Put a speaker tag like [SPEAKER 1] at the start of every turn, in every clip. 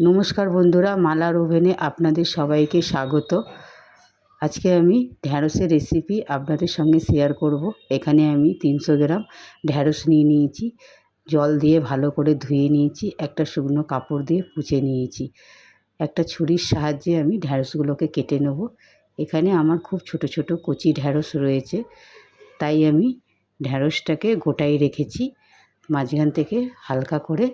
[SPEAKER 1] নমস্কার বন্ধুরা, মালার ওভেনে আপনাদের সবাইকে স্বাগত। আজকে আমি ঢ্যাঁড়সের রেসিপি আপনাদের সঙ্গে শেয়ার করব। এখানে আমি 300 গ্রাম ঢ্যাঁড়স নিয়ে নিয়েছি, জল দিয়ে ভালো করে ধুয়ে নিয়েছি, একটা শুকনো কাপড় দিয়ে পুছে নিয়েছি। একটা ছুরির সাহায্যে আমি ঢ্যাঁড়সগুলোকে কেটে নেব। এখানে আমার খুব ছোট ছোট কচি ঢ্যাঁড়স রয়েছে, তাই আমি ঢ্যাঁড়সটাকে গোটাই রেখেছি। মাঝখান থেকে হালকা করে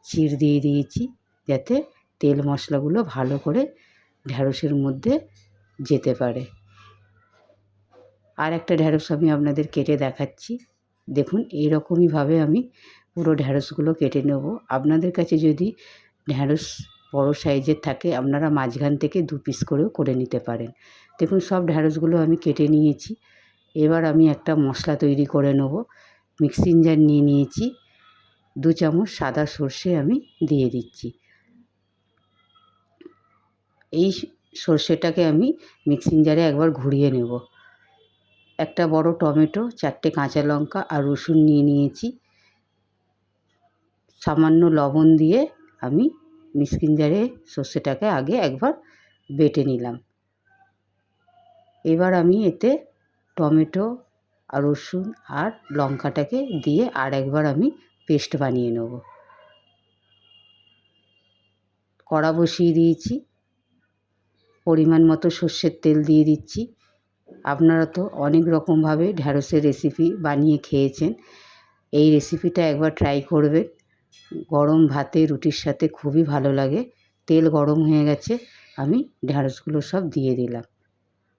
[SPEAKER 1] চিড় দিয়ে দিয়েছি, যাতে তেল মশলাগুলো ভালো করে ঢ্যাঁড়সের মধ্যে যেতে পারে। আর একটা ঢ্যাঁড়স আমি আপনাদের কেটে দেখাচ্ছি। দেখুন, এইরকমইভাবে আমি পুরো ঢ্যাঁড়সগুলো কেটে নেব। আপনাদের কাছে যদি ঢ্যাঁড়স বড় সাইজের থাকে, আপনারা মাঝখান থেকে 2 পিস করেও করে নিতে পারেন। দেখুন, সব ঢ্যাঁড়সগুলো আমি কেটে নিয়েছি। এবার আমি একটা মশলা তৈরি করে নেব। মিক্সিং জার নিয়ে নিয়েছি, 2 চামচ সাদা সর্ষে আমি দিয়ে দিচ্ছি। এই সর্ষেটাকে আমি মিক্সিং জারে একবার ঘুরিয়ে নেব। একটা বড় টমেটো, 4টে কাঁচা লঙ্কা আর রসুন নিয়ে নিয়েছি। সামান্য লবণ দিয়ে আমি মিক্সিং জারে সর্ষেটাকে আগে একবার বেটে নিলাম। এবার আমি এতে টমেটো আর রসুন আর লঙ্কাটাকে দিয়ে আর একবার আমি পেস্ট বানিয়ে নেব। কড়া বসিয়ে দিয়েছি, পরিমাণ মতো সর্ষের তেল দিয়ে দিচ্ছি। আপনারা তো অনেক রকমভাবে ঢ্যাঁড়সের রেসিপি বানিয়ে খেয়েছেন, এই রেসিপিটা একবার ট্রাই করবেন। গরম ভাতে রুটির সাথে খুবই ভালো লাগে। তেল গরম হয়ে গেছে, আমি ঢ্যাঁড়সগুলো সব দিয়ে দিলাম,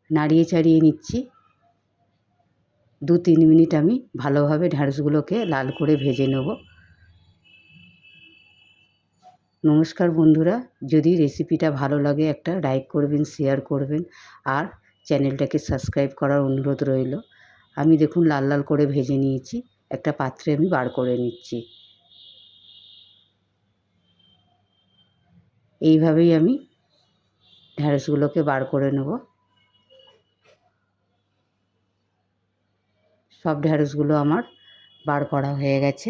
[SPEAKER 1] নাড়িয়ে চাড়িয়ে নিচ্ছি। 2-3 মিনিট আমি ভালোভাবে ঢ্যাঁড়সগুলোকে লাল করে ভেজে নেব। নমস্কার বন্ধুরা, যদি রেসিপিটা ভালো লাগে একটা লাইক করবেন, শেয়ার করবেন, আর চ্যানেলটাকে সাবস্ক্রাইব করার অনুরোধ রইল। আমি দেখুন লাল লাল করে ভেজে নিয়েছি, একটা পাত্রে আমি বার করে নিচ্ছি। এইভাবেই আমি ঢ্যাঁড়সগুলোকে বার করে নেব। সব ঢ্যাঁড়সগুলো আমার বার করা হয়ে গেছে।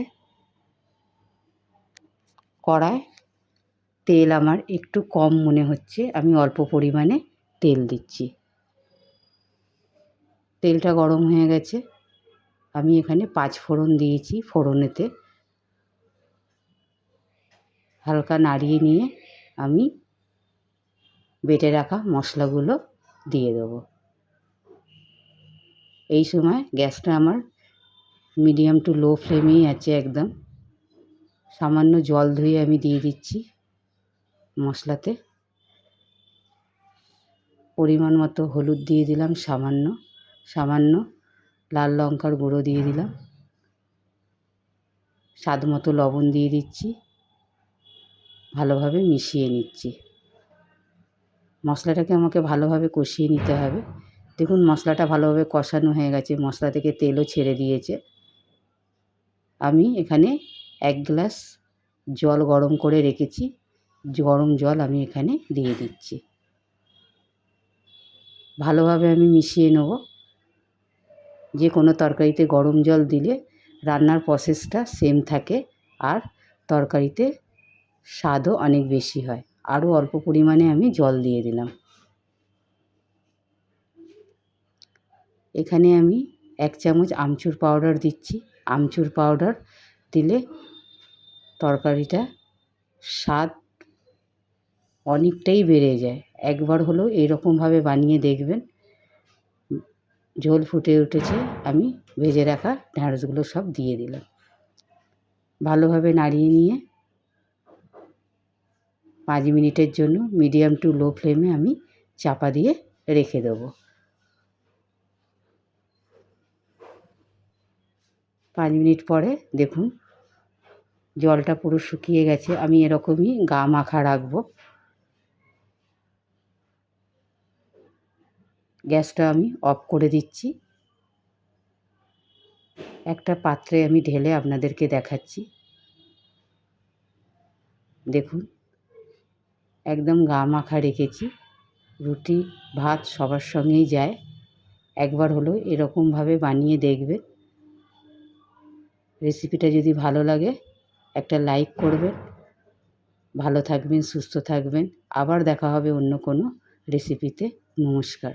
[SPEAKER 1] কড়ায় তেল আমার একটু কম মনে হচ্ছে, আমি অল্প পরিমাণে তেল দিচ্ছি। তেলটা গরম হয়ে গেছে, আমি এখানে 5 ফোড়ন দিয়েছি। ফোড়নেতে হালকা নাড়িয়ে নিয়ে আমি বেটে রাখা মশলাগুলো দিয়ে দেবো। এই সময় গ্যাসটা আমার মিডিয়াম টু লো ফ্লেমেই আছে একদম। সামান্য জল ধুয়ে আমি দিয়ে দিচ্ছি মশলাতে। পরিমাণ মতো হলুদ দিয়ে দিলাম, সামান্য লাল লঙ্কার গুঁড়ো দিয়ে দিলাম, স্বাদ মতো লবণ দিয়ে দিচ্ছি। ভালোভাবে মিশিয়ে নিচ্ছি। মশলাটাকে আমাকে ভালোভাবে কষিয়ে নিতে হবে। দেখুন, মশলাটা ভালোভাবে কষানো হয়ে গেছে, মশলা থেকে তেলও ছেড়ে দিয়েছে। আমি এখানে 1 গ্লাস জল গরম করে রেখেছি, গরম জল আমি এখানে দিয়ে দিচ্ছি। ভালোভাবে আমি মিশিয়ে নেব। যে কোনো তরকারিতে গরম জল দিলে রান্নার প্রসেসটা সেম থাকে, আর তরকারিতে স্বাদও অনেক বেশি হয়। আরও অল্প পরিমাণে আমি জল দিয়ে দিলাম। এখানে আমি 1 চামচ আমচুর পাউডার দিচ্ছি। আমচুর পাউডার দিলে তরকারিটা স্বাদ অনেকটাই বেড়ে যায়। একবার হলেও এরকমভাবে বানিয়ে দেখবেন। ঝোল ফুটে উঠেছে, আমি ভেজে রাখা ঢ্যাঁড়সগুলো সব দিয়ে দিলাম। ভালোভাবে নাড়িয়ে নিয়ে 5 মিনিটের জন্য মিডিয়াম টু লো ফ্লেমে আমি চাপা দিয়ে রেখে দেবো। 5 মিনিট পরে দেখুন জলটা পুরো শুকিয়ে গেছে। আমি এরকমই গা মাখা রাখবো। গ্যাসটা আমি অফ করে দিচ্ছি। একটা পাত্রে আমি ঢেলে আপনাদেরকে দেখাচ্ছি। দেখুন, একদম গা মাখা রেখেছি। রুটি ভাত সবার সঙ্গেই যায়। একবার হলেও এরকমভাবে বানিয়ে দেখবেন। রেসিপিটা যদি ভালো লাগে একটা লাইক করবেন, ভালো থাকবেন, সুস্থ থাকবেন। আবার দেখা হবে অন্য কোনো রেসিপিতে। নমস্কার।